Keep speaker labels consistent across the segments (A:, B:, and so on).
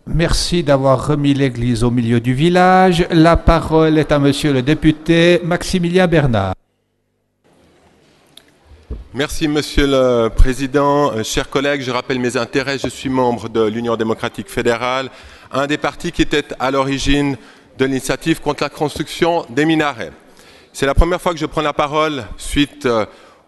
A: Merci d'avoir remis l'église au milieu du village. La parole est à monsieur le député Maximilien Bernard.
B: Merci Monsieur le Président. Chers collègues, je rappelle mes intérêts. Je suis membre de l'Union démocratique fédérale, un des partis qui était à l'origine de l'initiative contre la construction des minarets. C'est la première fois que je prends la parole suite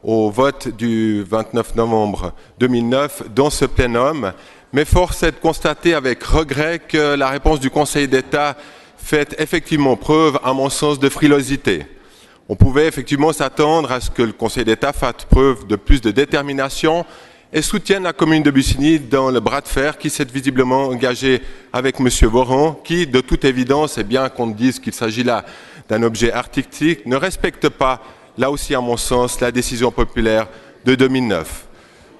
B: au vote du 29 novembre 2009 dans ce plénum. Mais force est de constater avec regret que la réponse du Conseil d'État fait effectivement preuve, à mon sens, de frilosité. On pouvait effectivement s'attendre à ce que le Conseil d'État fasse preuve de plus de détermination et soutienne la commune de Bussigny dans le bras de fer qui s'est visiblement engagé avec M. Voron, qui, de toute évidence, et bien qu'on dise qu'il s'agit là d'un objet artistique, ne respecte pas, là aussi à mon sens, la décision populaire de 2009.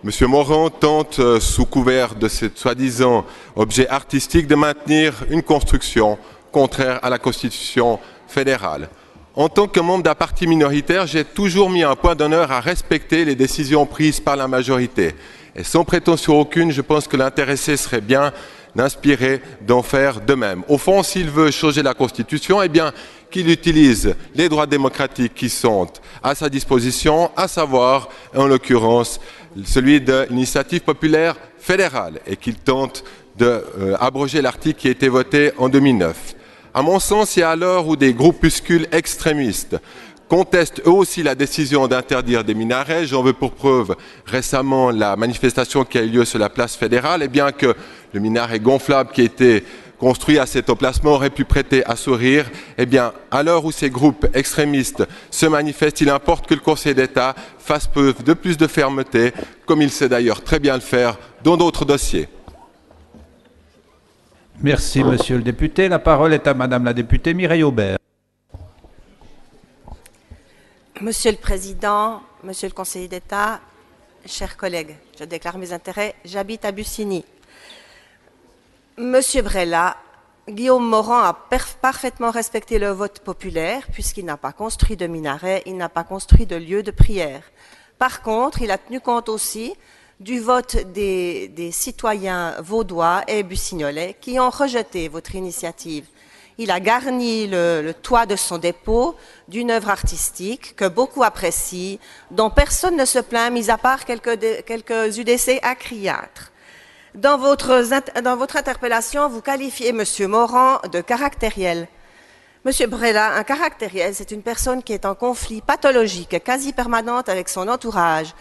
B: M. Moron tente, sous couvert de ce soi-disant objet artistique, de maintenir une construction contraire à la Constitution fédérale. En tant que membre d'un parti minoritaire, j'ai toujours mis un point d'honneur à respecter les décisions prises par la majorité. Et sans prétention aucune, je pense que l'intéressé serait bien d'inspirer d'en faire de même. Au fond, s'il veut changer la Constitution, eh bien, qu'il utilise les droits démocratiques qui sont à sa disposition, à savoir, en l'occurrence, celui de l'initiative populaire fédérale, et qu'il tente d'abroger l'article qui a été voté en 2009. À mon sens, c'est à l'heure où des groupuscules extrémistes contestent eux aussi la décision d'interdire des minarets. J'en veux pour preuve récemment la manifestation qui a eu lieu sur la place fédérale, et bien que le minaret gonflable qui a été construit à cet emplacement aurait pu prêter à sourire, eh bien, à l'heure où ces groupes extrémistes se manifestent, il importe que le Conseil d'État fasse preuve de plus de fermeté, comme il sait d'ailleurs très bien le faire dans d'autres dossiers.
A: Merci, monsieur le député. La parole est à madame la députée Mireille Aubert.
C: Monsieur le Président, Monsieur le Conseiller d'État, chers collègues, je déclare mes intérêts. J'habite à Bussigny. Monsieur Brella, Guillaume Morand a parfaitement respecté le vote populaire puisqu'il n'a pas construit de minaret, il n'a pas construit de lieu de prière. Par contre, il a tenu compte aussi du vote des citoyens vaudois et bussignolais qui ont rejeté votre initiative. Il a garni le toit de son dépôt d'une œuvre artistique que beaucoup apprécient, dont personne ne se plaint, mis à part quelques UDC acriâtres. Dans votre interpellation, vous qualifiez M. Morand de caractériel. M. Brella, un caractériel, c'est une personne qui est en conflit pathologique, quasi permanente avec son entourage.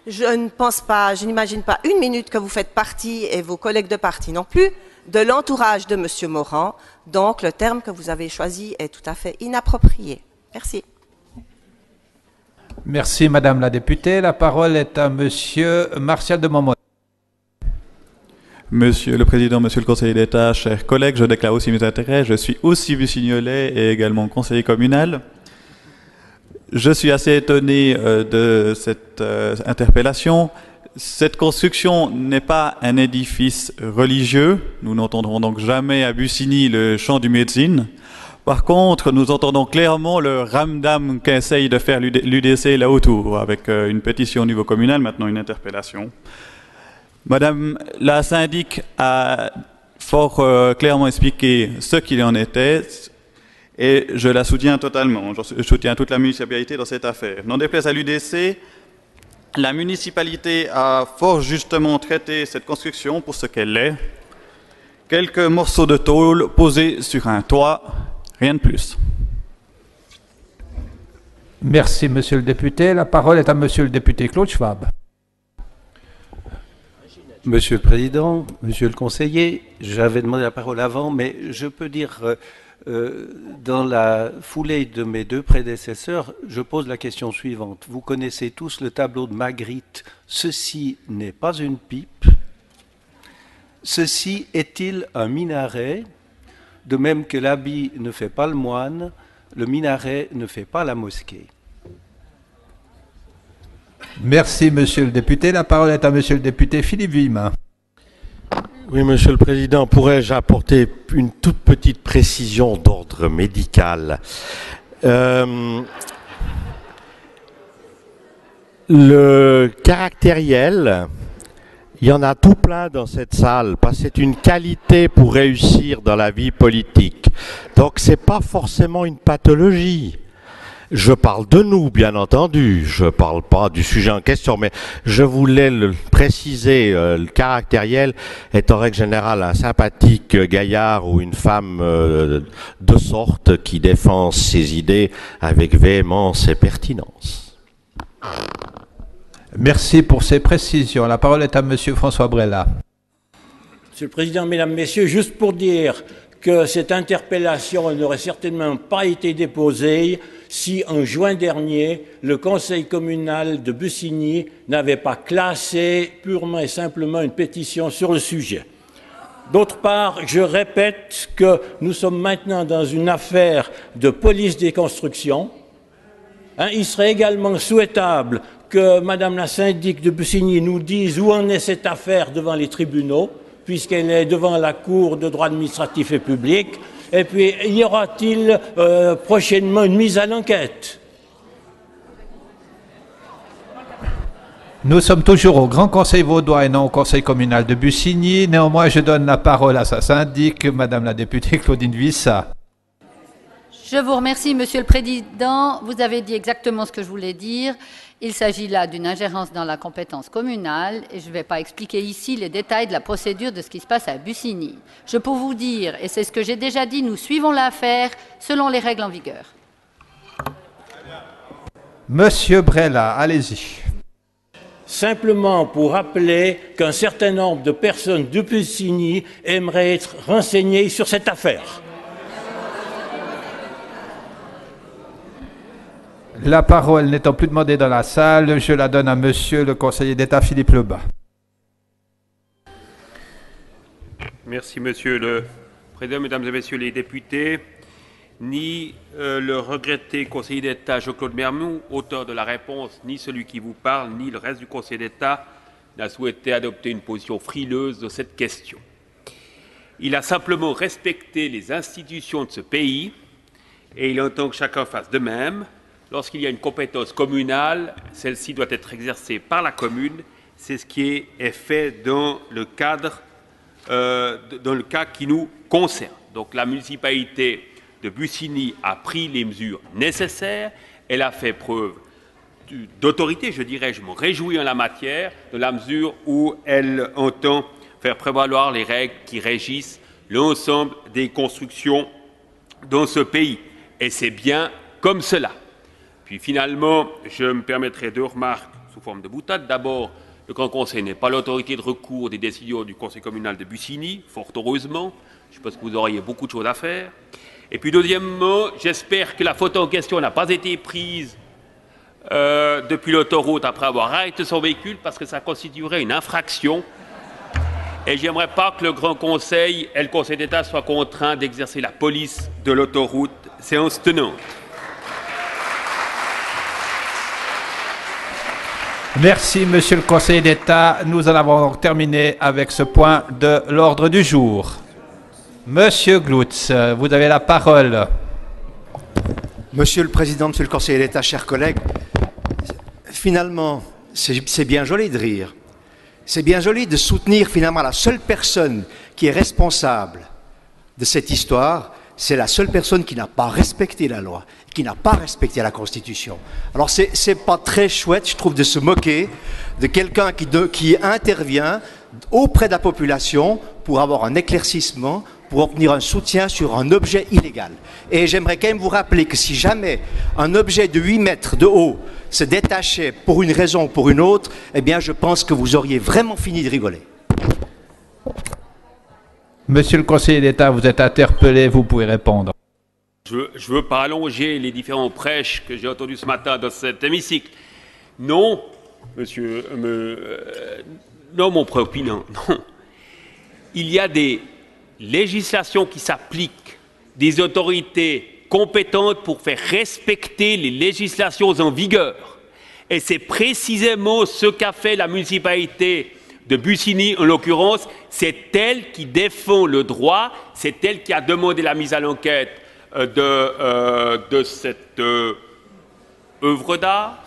C: Je n'imagine pas une minute que vous faites partie, et vos collègues de parti non plus, de l'entourage de M. Morand. Donc, le terme que vous avez choisi est tout à fait inapproprié. Merci.
A: Merci, madame la députée. La parole est à monsieur Martial de Montmorency.
D: Monsieur le Président, Monsieur le Conseiller d'État, chers collègues, je déclare aussi mes intérêts. Je suis aussi bussignolais et également conseiller communal. Je suis assez étonné de cette interpellation. Cette construction n'est pas un édifice religieux. Nous n'entendrons donc jamais à Bussigny le chant du muezzin. Par contre, nous entendons clairement le ramdam qu'essaye de faire l'UDC là autour, avec une pétition au niveau communal, maintenant une interpellation. Madame la syndic a fort clairement expliqué ce qu'il en était et je la soutiens totalement. Je soutiens toute la municipalité dans cette affaire. N'en déplaise à l'UDC, la municipalité a fort justement traité cette construction pour ce qu'elle est. Quelques morceaux de tôle posés sur un toit, rien de plus.
A: Merci, monsieur le député. La parole est à monsieur le député Claude Schwab.
E: Monsieur le Président, Monsieur le Conseiller, j'avais demandé la parole avant, mais je peux dire, dans la foulée de mes deux prédécesseurs, je pose la question suivante. Vous connaissez tous le tableau de Magritte. Ceci n'est pas une pipe. Ceci est-il un minaret? De même que l'habit ne fait pas le moine, le minaret ne fait pas la mosquée.
A: Merci, monsieur le député. La parole est à monsieur le député Philippe Villemin.
F: Oui, Monsieur le Président, pourrais-je apporter une toute petite précision d'ordre médical? Le caractériel Il y en a tout plein dans cette salle, parce que c'est une qualité pour réussir dans la vie politique. Donc c'est pas forcément une pathologie. Je parle de nous, bien entendu, je parle pas du sujet en question, mais je voulais le préciser, le caractériel est en règle générale un sympathique gaillard ou une femme de sorte qui défend ses idées avec véhémence et pertinence.
A: Merci pour ces précisions. La parole est à Monsieur François Brella.
G: Monsieur le Président, Mesdames, Messieurs, juste pour dire que cette interpellation n'aurait certainement pas été déposée si, en juin dernier, le Conseil communal de Bussigny n'avait pas classé purement et simplement une pétition sur le sujet. D'autre part, je répète que nous sommes maintenant dans une affaire de police des constructions. Il serait également souhaitable que Madame la syndic de Bussigny nous dise où en est cette affaire devant les tribunaux, puisqu'elle est devant la Cour de droit administratif et public. Et puis, y aura-t-il prochainement une mise à l'enquête?
A: Nous sommes toujours au Grand Conseil vaudois et non au Conseil communal de Bussigny. Néanmoins, je donne la parole à sa syndic, Madame la députée Claudine Vissa.
H: Je vous remercie, Monsieur le Président. Vous avez dit exactement ce que je voulais dire. Il s'agit là d'une ingérence dans la compétence communale et je ne vais pas expliquer ici les détails de la procédure de ce qui se passe à Bussigny. Je peux vous dire, et c'est ce que j'ai déjà dit, nous suivons l'affaire selon les règles en vigueur.
A: Monsieur Brella, allez-y.
G: Simplement pour rappeler qu'un certain nombre de personnes de Bussigny aimeraient être renseignées sur cette affaire.
A: La parole n'étant plus demandée dans la salle, je la donne à Monsieur le conseiller d'État Philippe Lebas.
I: Merci Monsieur le Président, Mesdames et Messieurs les députés. Ni le regretté conseiller d'État Jean-Claude Mermoux, auteur de la réponse, ni celui qui vous parle, ni le reste du Conseil d'État n'a souhaité adopter une position frileuse de cette question. Il a simplement respecté les institutions de ce pays et il entend que chacun fasse de même. Lorsqu'il y a une compétence communale, celle-ci doit être exercée par la commune. C'est ce qui est fait dans le cadre, dans le cas qui nous concerne. Donc la municipalité de Bussigny a pris les mesures nécessaires. Elle a fait preuve d'autorité, je dirais, je me réjouis en la matière, de la mesure où elle entend faire prévaloir les règles qui régissent l'ensemble des constructions dans ce pays. Et c'est bien comme cela. Puis finalement, je me permettrai deux remarques sous forme de boutade. D'abord, le Grand Conseil n'est pas l'autorité de recours des décisions du Conseil communal de Bussigny, fort heureusement. Je pense que vous auriez beaucoup de choses à faire. Et puis deuxièmement, j'espère que la photo en question n'a pas été prise depuis l'autoroute après avoir arrêté son véhicule, parce que ça constituerait une infraction. Et j'aimerais pas que le Grand Conseil et le Conseil d'État soient contraints d'exercer la police de l'autoroute, séance tenante.
A: Merci, Monsieur le Conseiller d'État. Nous en avons donc terminé avec ce point de l'ordre du jour. Monsieur Glutz, vous avez la parole.
J: Monsieur le Président, Monsieur le Conseiller d'État, chers collègues, finalement, c'est bien joli de rire. C'est bien joli de soutenir finalement la seule personne qui est responsable de cette histoire. C'est la seule personne qui n'a pas respecté la loi, qui n'a pas respecté la Constitution. Alors c'est pas très chouette, je trouve, de se moquer de quelqu'un qui intervient auprès de la population pour avoir un éclaircissement, pour obtenir un soutien sur un objet illégal. Et j'aimerais quand même vous rappeler que si jamais un objet de 8 mètres de haut se détachait pour une raison ou pour une autre, eh bien je pense que vous auriez vraiment fini de rigoler.
A: Monsieur le conseiller d'État, vous êtes interpellé, vous pouvez répondre.
I: Je ne veux pas allonger les différents prêches que j'ai entendus ce matin dans cet hémicycle. Non, monsieur, non, mon préopinant, non. Il y a des législations qui s'appliquent, des autorités compétentes pour faire respecter les législations en vigueur. Et c'est précisément ce qu'a fait la municipalité de Bussigny, en l'occurrence. C'est elle qui défend le droit, c'est elle qui a demandé la mise à l'enquête de cette œuvre d'art,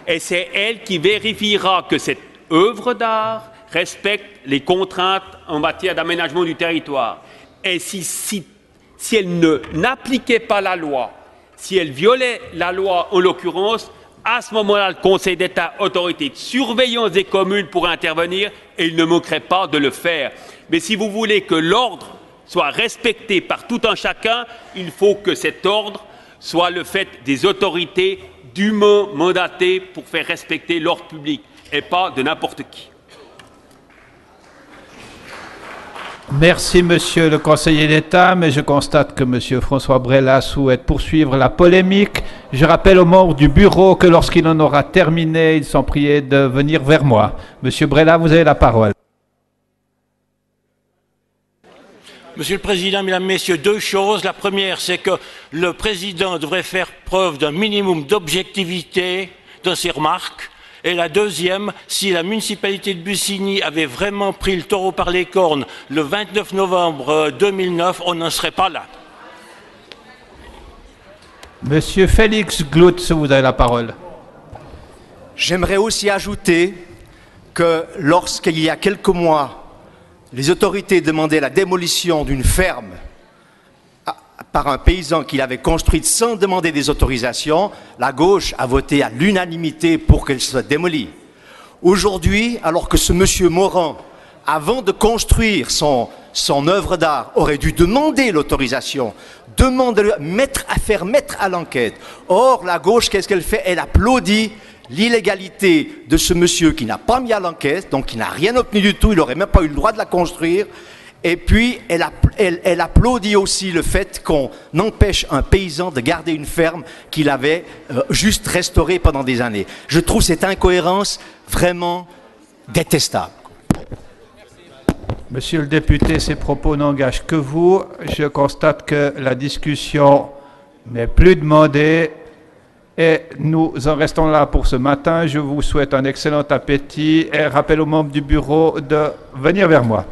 I: et c'est elle qui vérifiera que cette œuvre d'art respecte les contraintes en matière d'aménagement du territoire. Et si elle n'appliquait pas la loi, si elle violait la loi en l'occurrence, à ce moment-là, le Conseil d'État, autorité de surveillance des communes, pourrait intervenir et il ne manquerait pas de le faire. Mais si vous voulez que l'ordre soit respecté par tout un chacun, il faut que cet ordre soit le fait des autorités dûment mandatées pour faire respecter l'ordre public et pas de n'importe qui.
A: Merci, Monsieur le conseiller d'État, mais je constate que Monsieur François Brella souhaite poursuivre la polémique. Je rappelle aux membres du bureau que lorsqu'il en aura terminé, ils sont priés de venir vers moi. Monsieur Brella, vous avez la parole.
G: Monsieur le Président, Mesdames, Messieurs, deux choses. La première, c'est que le Président devrait faire preuve d'un minimum d'objectivité dans ses remarques. Et la deuxième, si la municipalité de Bussigny avait vraiment pris le taureau par les cornes le 29 novembre 2009, on n'en serait pas là.
A: Monsieur Félix Glutz, vous avez la parole.
J: J'aimerais aussi ajouter que lorsqu'il y a quelques mois, les autorités demandaient la démolition d'une ferme par un paysan qu'il avait construite sans demander des autorisations, la gauche a voté à l'unanimité pour qu'elle soit démolie. Aujourd'hui, alors que ce monsieur Morand, avant de construire son œuvre d'art, aurait dû demander l'autorisation, faire mettre à l'enquête. Or, la gauche, qu'est-ce qu'elle fait? Elle applaudit l'illégalité de ce monsieur qui n'a pas mis à l'enquête, donc qui n'a rien obtenu du tout, il n'aurait même pas eu le droit de la construire. Et puis, elle applaudit aussi le fait qu'on empêche un paysan de garder une ferme qu'il avait juste restaurée pendant des années. Je trouve cette incohérence vraiment détestable.
A: Monsieur le député, ces propos n'engagent que vous. Je constate que la discussion n'est plus demandée et nous en restons là pour ce matin. Je vous souhaite un excellent appétit et rappelle aux membres du bureau de venir vers moi.